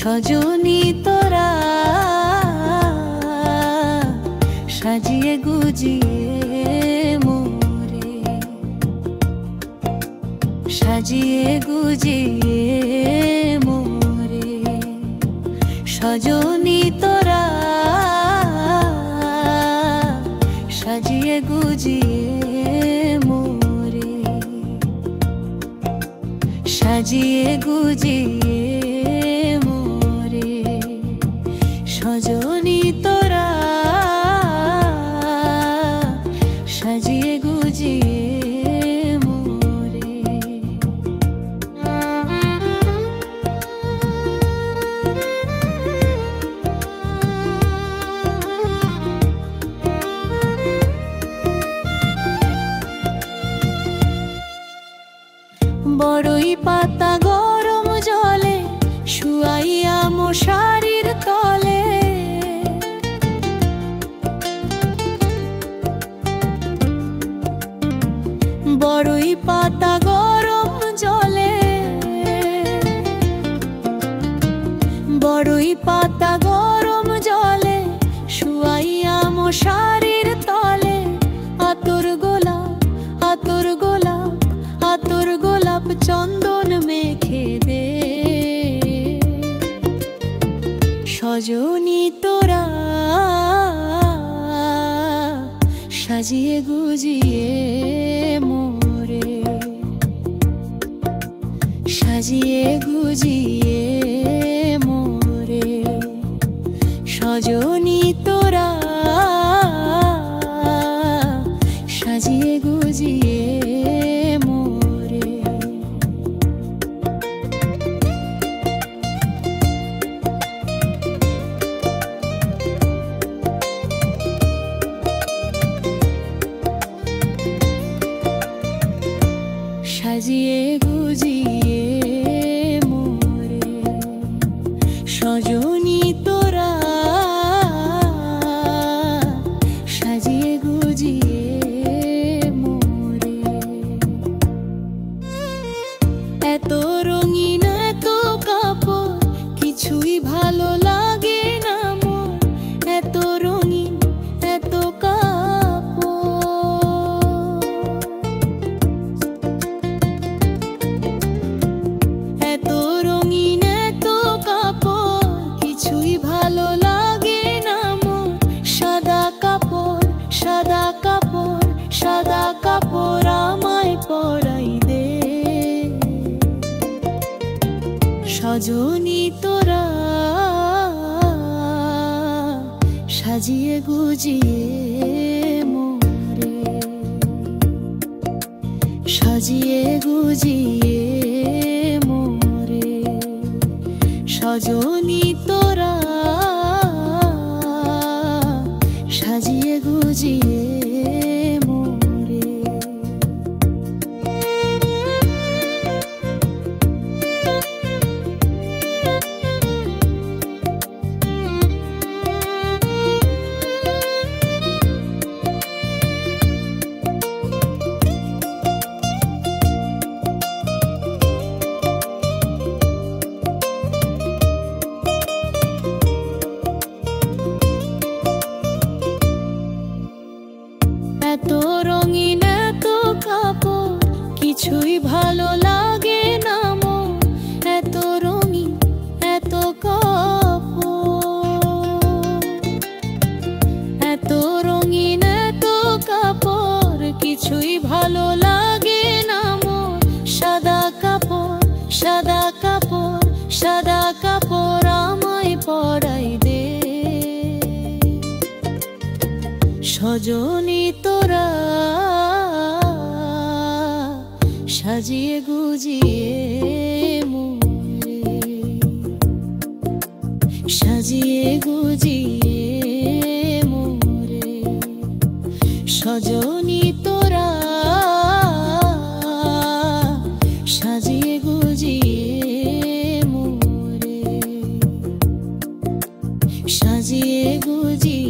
সজনী তোরা সাজিয়ে গুজিয়ে মোরে, সাজিয়ে গুজিয়ে মোরে। সজনী তোরা সাজিয়ে গুজিয়ে মোরে, সাজিয়ে গুজিয়ে মোরে। সজনী তোরা সাজিয়ে গুজিয়ে মোরে। বড়ই পাতা গরম জলে শুয়াইয়া মশারির তলে, বড়ই পাতা গরম জলে, বড়ই পাতা গরম জলে শুয়াইয়া মশারির তলে। আতর গোলাপ, আতর গোলাপ, আতর গোলাপ চন্দন মেখে দে। সজনী তোরা সাজিয়ে গুজিয়ে মোরে, সাজিয়ে গুজিয়ে মোরে। সজনী তোরা সাজিয়ে গুজিয়ে মোরে। সাজিয়ে গুজিয়ে মোরে। সজনী তোরা সাজিয়ে গুজিয়ে মোরে। এত রঙিন এত কাপড় কিছুই ভালো লাগে না মোর। এত রঙিন এত ভালো লাগে না মোর। সাদা কাপড়, সাদা কাপড়, সাদা কাপড় আমায় পরাই দে। সজনী তোরা সাজিয়ে গুজিয়ে মোরে, সাজিয়ে গুজিয়ে মোরে। সজনী তোরা সাজিয়ে গুজিয়ে মোরে। এত রঙিন এত কাপড় কিছুই ভালো লাগে না মোর। এত রঙিন এত কাপড়, এত রঙিন এত কাপড় কিছুই ভালো লাগে না মোর। সাদা কাপড়, সাদা কাপড়, সাদা কাপড় আমায় পরাই দে। সজনী তোরা সাজিয়ে গুজিয়ে মোরে, সাজিয়ে গুজিয়ে মোরে। সজনী তোরা সাজিয়ে গুজিয়ে মোরে, সাজিয়ে গুজিয়ে